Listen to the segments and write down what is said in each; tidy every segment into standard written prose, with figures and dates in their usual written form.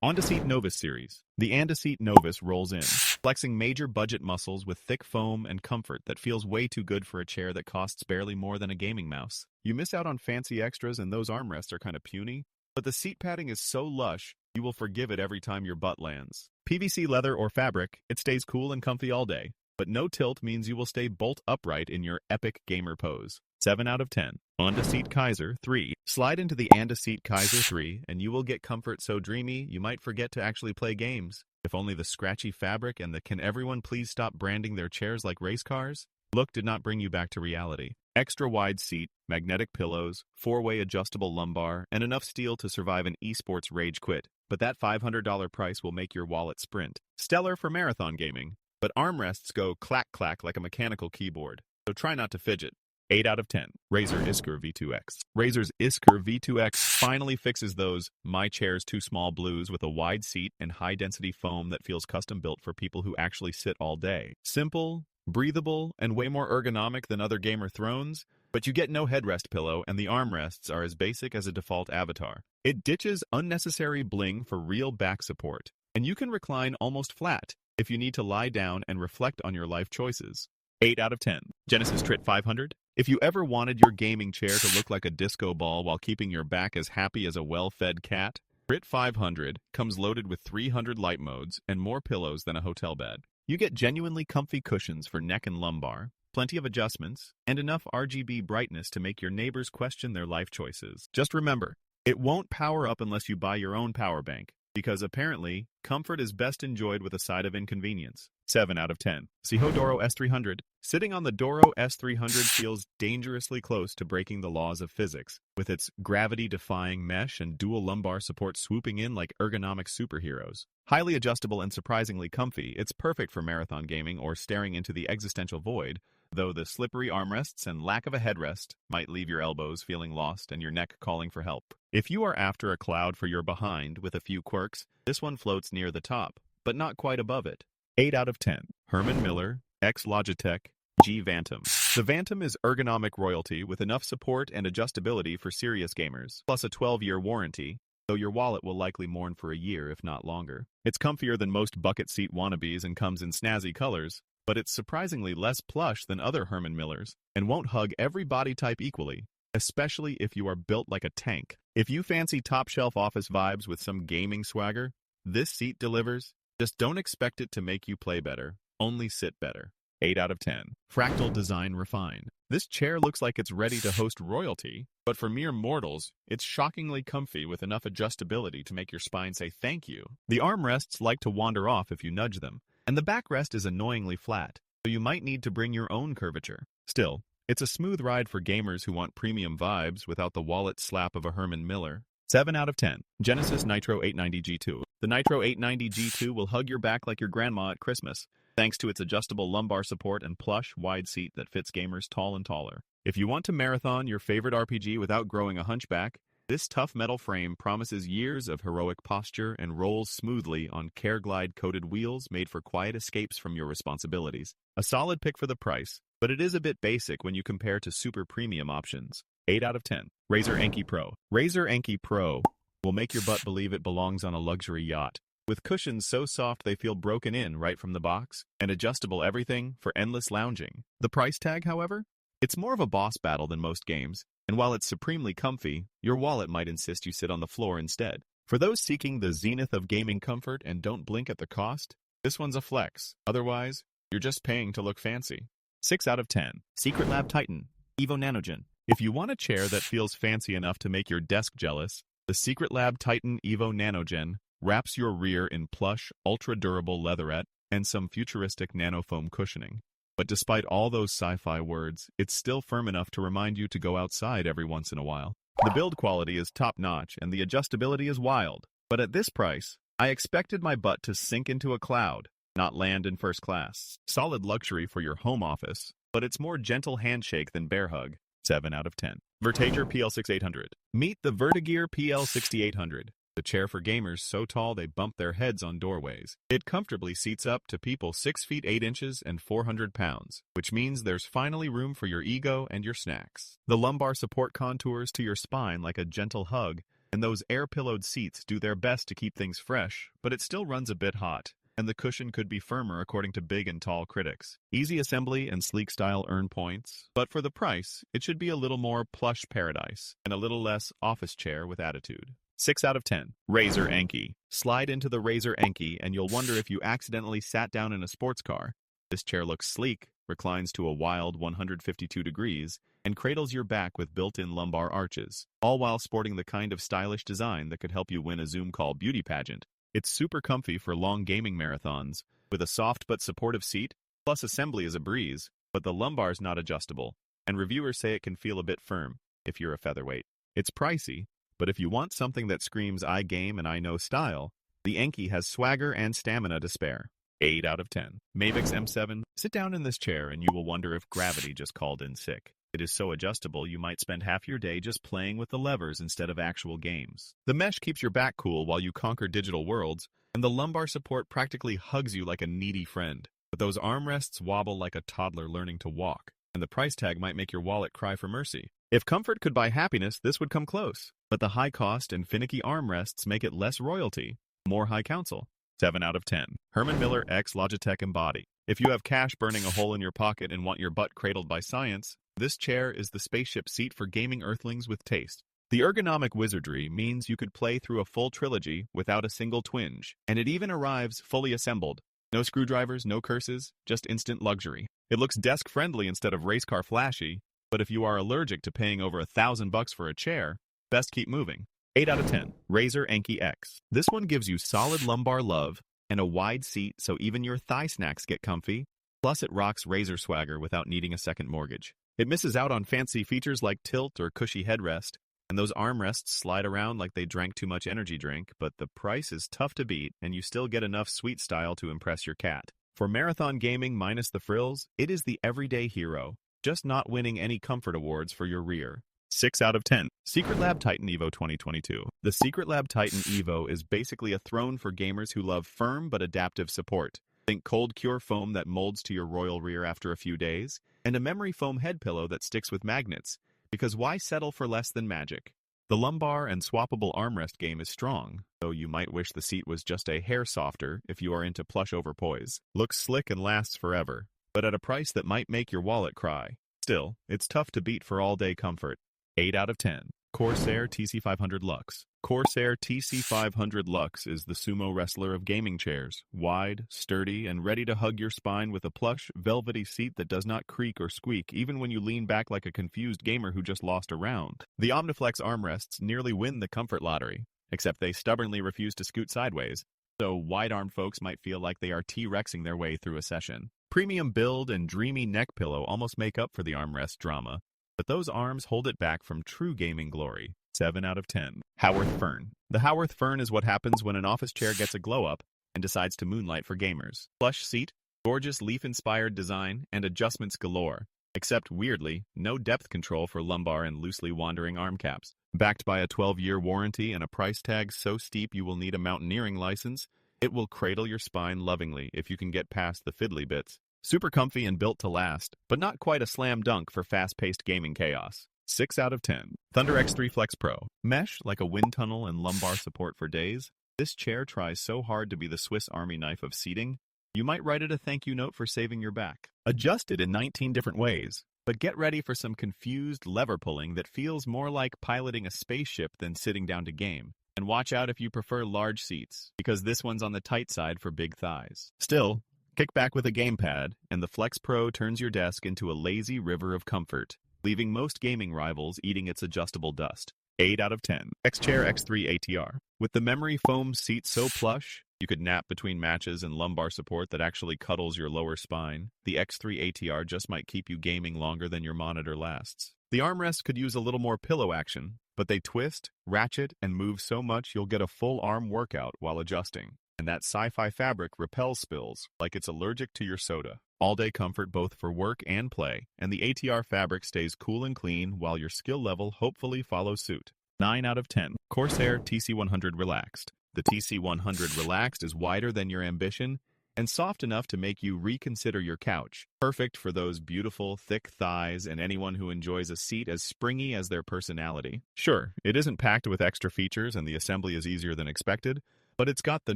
Ondaseat Novus series. The Ondaseat Novus rolls in, flexing major budget muscles with thick foam and comfort that feels way too good for a chair that costs barely more than a gaming mouse. You miss out on fancy extras and those armrests are kind of puny, but the seat padding is so lush, you will forgive it every time your butt lands. PVC leather or fabric, it stays cool and comfy all day, but no tilt means you will stay bolt upright in your epic gamer pose. 7 out of 10. Ondaseat Kaiser 3. Slide into the Ondaseat Kaiser 3 and you will get comfort so dreamy you might forget to actually play games. If only the scratchy fabric and the "can everyone please stop branding their chairs like race cars" look did not bring you back to reality. Extra wide seat, magnetic pillows, 4-way adjustable lumbar, and enough steel to survive an esports rage quit. But that $500 price will make your wallet sprint. Stellar for marathon gaming, but armrests go clack-clack like a mechanical keyboard, so try not to fidget. 8 out of 10. Razer Isker V2X. Razer's Isker V2X finally fixes those "my chair's too small" blues with a wide seat and high-density foam that feels custom-built for people who actually sit all day. Simple, breathable, and way more ergonomic than other gamer thrones, but you get no headrest pillow and the armrests are as basic as a default avatar. It ditches unnecessary bling for real back support, and you can recline almost flat if you need to lie down and reflect on your life choices. 8 out of 10. Genesis Trit 500. If you ever wanted your gaming chair to look like a disco ball while keeping your back as happy as a well-fed cat, Trit 500 comes loaded with 300 light modes and more pillows than a hotel bed. You get genuinely comfy cushions for neck and lumbar, plenty of adjustments, and enough RGB brightness to make your neighbors question their life choices. Just remember, it won't power up unless you buy your own power bank, because apparently, comfort is best enjoyed with a side of inconvenience. 7 out of 10. Siho Doro S300. Sitting on the Doro S300 feels dangerously close to breaking the laws of physics, with its gravity-defying mesh and dual lumbar support swooping in like ergonomic superheroes. Highly adjustable and surprisingly comfy, it's perfect for marathon gaming or staring into the existential void, though the slippery armrests and lack of a headrest might leave your elbows feeling lost and your neck calling for help. If you are after a cloud for your behind with a few quirks, this one floats near the top, but not quite above it. 8 out of 10. Herman Miller X Logitech G Vantum. The Vantum is ergonomic royalty with enough support and adjustability for serious gamers, plus a 12-year warranty, though your wallet will likely mourn for a year if not longer. It's comfier than most bucket seat wannabes and comes in snazzy colors, but it's surprisingly less plush than other Herman Millers and won't hug every body type equally, especially if you are built like a tank. If you fancy top-shelf office vibes with some gaming swagger, this seat delivers. Just don't expect it to make you play better, only sit better. 8 out of 10. Fractal Design Refined. This chair looks like it's ready to host royalty, but for mere mortals, it's shockingly comfy with enough adjustability to make your spine say thank you. The armrests like to wander off if you nudge them, and the backrest is annoyingly flat, so you might need to bring your own curvature. Still, it's a smooth ride for gamers who want premium vibes without the wallet slap of a Herman Miller. 7 out of 10. Genesis Nitro 890 G2. The Nitro 890 G2 will hug your back like your grandma at Christmas, thanks to its adjustable lumbar support and plush, wide seat that fits gamers tall and taller. If you want to marathon your favorite RPG without growing a hunchback, this tough metal frame promises years of heroic posture and rolls smoothly on Careglide-coated wheels made for quiet escapes from your responsibilities. A solid pick for the price, but it is a bit basic when you compare to super premium options. 8 out of 10. Razer Anki Pro. Razer Anki Pro will make your butt believe it belongs on a luxury yacht. With cushions so soft they feel broken in right from the box, and adjustable everything for endless lounging. The price tag, however? It's more of a boss battle than most games, and while it's supremely comfy, your wallet might insist you sit on the floor instead. For those seeking the zenith of gaming comfort and don't blink at the cost, this one's a flex. Otherwise, you're just paying to look fancy. 6 out of 10. Secretlab Titan Evo Nanogen. If you want a chair that feels fancy enough to make your desk jealous, the Secretlab Titan Evo Nanogen wraps your rear in plush, ultra-durable leatherette and some futuristic nanofoam cushioning. But despite all those sci-fi words, it's still firm enough to remind you to go outside every once in a while. The build quality is top-notch and the adjustability is wild. But at this price, I expected my butt to sink into a cloud, not land in first class. Solid luxury for your home office, but it's more gentle handshake than bear hug. 7 out of 10. Vertager PL6800. Meet the Vertagear PL6800. The chair for gamers so tall they bump their heads on doorways. It comfortably seats up to people 6 feet 8 inches and 400 pounds, which means there's finally room for your ego and your snacks. The lumbar support contours to your spine like a gentle hug, and and those air-pillowed seats do their best to keep things fresh, but it still runs a bit hot, and the cushion could be firmer according to big and tall critics. Easy assembly and sleek style earn points, but for the price, it should be a little more plush paradise and a little less office chair with attitude. 6 out of 10. Razer Anki. Slide into the Razer Anki and you'll wonder if you accidentally sat down in a sports car. This chair looks sleek, reclines to a wild 152 degrees, and cradles your back with built-in lumbar arches, all while sporting the kind of stylish design that could help you win a Zoom call beauty pageant. It's super comfy for long gaming marathons, with a soft but supportive seat, plus assembly is a breeze, but the lumbar's not adjustable, and reviewers say it can feel a bit firm if you're a featherweight. It's pricey, but if you want something that screams I game and I know style, the Anki has swagger and stamina to spare. 8 out of 10. Mavix M7. Sit down in this chair and you will wonder if gravity just called in sick. It is so adjustable you might spend half your day just playing with the levers instead of actual games. The mesh keeps your back cool while you conquer digital worlds, and the lumbar support practically hugs you like a needy friend. But those armrests wobble like a toddler learning to walk, and the price tag might make your wallet cry for mercy. If comfort could buy happiness, this would come close. But the high cost and finicky armrests make it less royalty, more high council. 7 out of 10. Herman Miller X Logitech Embody. If you have cash burning a hole in your pocket and want your butt cradled by science, this chair is the spaceship seat for gaming earthlings with taste. The ergonomic wizardry means you could play through a full trilogy without a single twinge, and it even arrives fully assembled. No screwdrivers, no curses, just instant luxury. It looks desk-friendly instead of race car flashy, but if you are allergic to paying over $1,000 for a chair, best keep moving. 8 out of 10. Razer Anki X. This one gives you solid lumbar love and a wide seat so even your thigh snacks get comfy, plus it rocks Razer swagger without needing a second mortgage. It misses out on fancy features like tilt or cushy headrest, and those armrests slide around like they drank too much energy drink, but the price is tough to beat and you still get enough sweet style to impress your cat. For marathon gaming minus the frills, it is the everyday hero, just not winning any comfort awards for your rear. 6 out of 10. Secretlab Titan Evo 2022. The Secretlab Titan Evo is basically a throne for gamers who love firm but adaptive support. Think cold cure foam that molds to your royal rear after a few days, and a memory foam head pillow that sticks with magnets, because why settle for less than magic? The lumbar and swappable armrest game is strong, though you might wish the seat was just a hair softer if you are into plush overpoise. Looks slick and lasts forever, but at a price that might make your wallet cry. Still, it's tough to beat for all-day comfort. 8 out of 10. Corsair TC500 Luxe. Corsair TC500 Luxe is the sumo wrestler of gaming chairs. Wide, sturdy, and ready to hug your spine with a plush, velvety seat that does not creak or squeak even when you lean back like a confused gamer who just lost a round. The Omniflex armrests nearly win the comfort lottery, except they stubbornly refuse to scoot sideways, so wide-armed folks might feel like they are T-Rexing their way through a session. Premium build and dreamy neck pillow almost make up for the armrest drama, but those arms hold it back from true gaming glory. 7 out of 10. Haworth Fern. The Haworth Fern is what happens when an office chair gets a glow-up and decides to moonlight for gamers. Plush seat, gorgeous leaf-inspired design, and adjustments galore. Except, weirdly, no depth control for lumbar and loosely wandering arm caps. Backed by a 12-year warranty and a price tag so steep you will need a mountaineering license, it will cradle your spine lovingly if you can get past the fiddly bits. Super comfy and built to last, but not quite a slam dunk for fast-paced gaming chaos. 6 out of 10. Thunder X3 Flex Pro. Mesh like a wind tunnel and lumbar support for days. This chair tries so hard to be the Swiss Army knife of seating, you might write it a thank you note for saving your back. Adjust it in 19 different ways, but get ready for some confused lever pulling that feels more like piloting a spaceship than sitting down to game. And watch out if you prefer large seats, because this one's on the tight side for big thighs. Still, kick back with a gamepad, and the Flex Pro turns your desk into a lazy river of comfort, leaving most gaming rivals eating its adjustable dust. 8 out of 10. X-Chair X3 ATR. With the memory foam seat so plush, you could nap between matches and lumbar support that actually cuddles your lower spine, the X3 ATR just might keep you gaming longer than your monitor lasts. The armrest could use a little more pillow action, but they twist, ratchet, and move so much you'll get a full arm workout while adjusting. And that sci-fi fabric repels spills like it's allergic to your soda. All-day comfort both for work and play, and the ATR fabric stays cool and clean while your skill level hopefully follows suit. 9 out of 10. Corsair TC100 Relaxed. The TC100 Relaxed is wider than your ambition and soft enough to make you reconsider your couch. Perfect for those beautiful, thick thighs and anyone who enjoys a seat as springy as their personality. Sure, it isn't packed with extra features and the assembly is easier than expected, but it's got the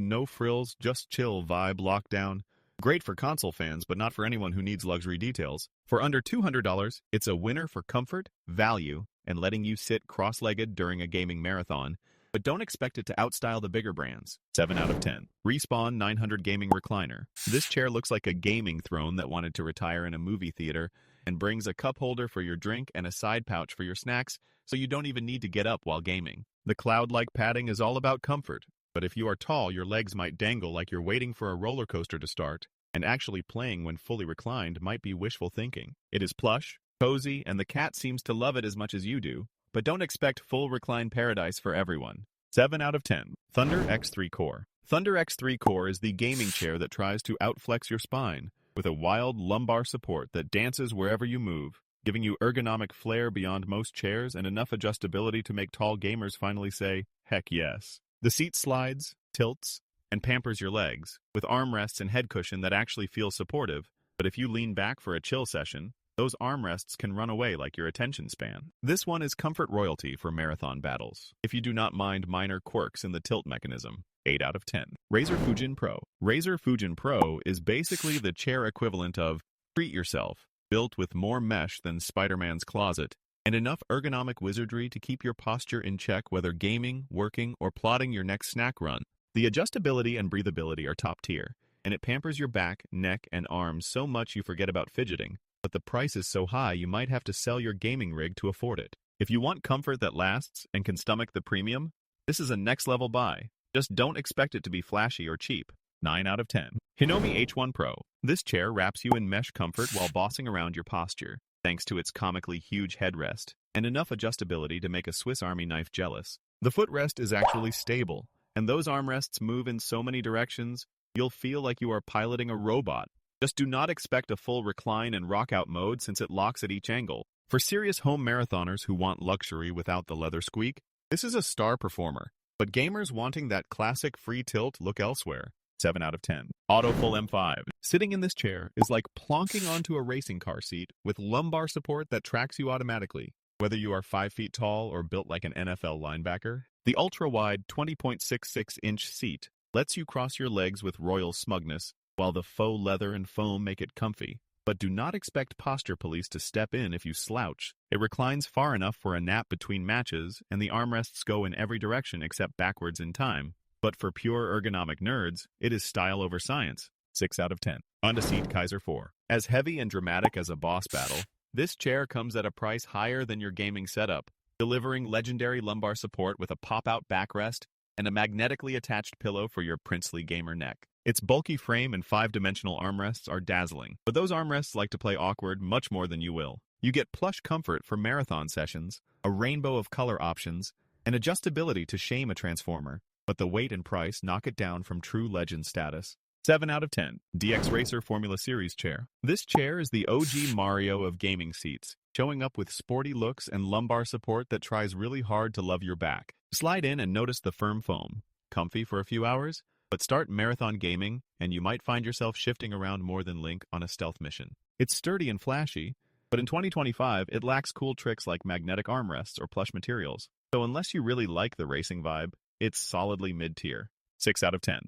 no-frills, just chill vibe locked down. Great for console fans, but not for anyone who needs luxury details. For under $200, it's a winner for comfort, value, and letting you sit cross-legged during a gaming marathon. But don't expect it to outstyle the bigger brands. 7 out of 10. Respawn 900 Gaming Recliner. This chair looks like a gaming throne that wanted to retire in a movie theater and brings a cup holder for your drink and a side pouch for your snacks, so you don't even need to get up while gaming. The cloud-like padding is all about comfort, but if you are tall, your legs might dangle like you're waiting for a roller coaster to start, and actually playing when fully reclined might be wishful thinking. It is plush, cozy, and the cat seems to love it as much as you do. But don't expect full recline paradise for everyone. 7 out of 10. Thunder X3 Core. Thunder X3 Core is the gaming chair that tries to outflex your spine, with a wild lumbar support that dances wherever you move, giving you ergonomic flair beyond most chairs and enough adjustability to make tall gamers finally say, heck yes. The seat slides, tilts, and pampers your legs, with armrests and head cushion that actually feel supportive, but if you lean back for a chill session, those armrests can run away like your attention span. This one is comfort royalty for marathon battles, if you do not mind minor quirks in the tilt mechanism. 8 out of 10. Razer Fujin Pro. Razer Fujin Pro is basically the chair equivalent of Treat Yourself, built with more mesh than Spider-Man's closet, and enough ergonomic wizardry to keep your posture in check whether gaming, working, or plotting your next snack run. The adjustability and breathability are top tier, and it pampers your back, neck, and arms so much you forget about fidgeting. But the price is so high you might have to sell your gaming rig to afford it. If you want comfort that lasts and can stomach the premium, this is a next-level buy. Just don't expect it to be flashy or cheap. 9 out of 10. Hinomi H1 Pro. This chair wraps you in mesh comfort while bossing around your posture, thanks to its comically huge headrest and enough adjustability to make a Swiss Army knife jealous. The footrest is actually stable, and those armrests move in so many directions, you'll feel like you are piloting a robot. Just do not expect a full recline and rock-out mode since it locks at each angle. For serious home marathoners who want luxury without the leather squeak, this is a star performer. But gamers wanting that classic free tilt look elsewhere. 7 out of 10. Autofull M5. Sitting in this chair is like plonking onto a racing car seat with lumbar support that tracks you automatically. Whether you are 5 feet tall or built like an NFL linebacker, the ultra-wide 20.66-inch seat lets you cross your legs with royal smugness, while the faux leather and foam make it comfy. But do not expect posture police to step in if you slouch. It reclines far enough for a nap between matches, and the armrests go in every direction except backwards in time. But for pure ergonomic nerds, it is style over science. 6 out of 10. Undaseat Kaiser 4. As heavy and dramatic as a boss battle, this chair comes at a price higher than your gaming setup, delivering legendary lumbar support with a pop-out backrest and a magnetically attached pillow for your princely gamer neck. Its bulky frame and 5-dimensional armrests are dazzling, but those armrests like to play awkward much more than you will. You get plush comfort for marathon sessions, a rainbow of color options, and adjustability to shame a transformer, but the weight and price knock it down from true legend status. 7 out of 10. DX Racer Formula Series Chair. This chair is the OG Mario of gaming seats, showing up with sporty looks and lumbar support that tries really hard to love your back. Slide in and notice the firm foam. Comfy for a few hours? But start marathon gaming, and you might find yourself shifting around more than Link on a stealth mission. It's sturdy and flashy, but in 2025, it lacks cool tricks like magnetic armrests or plush materials. So unless you really like the racing vibe, it's solidly mid-tier. 6 out of 10.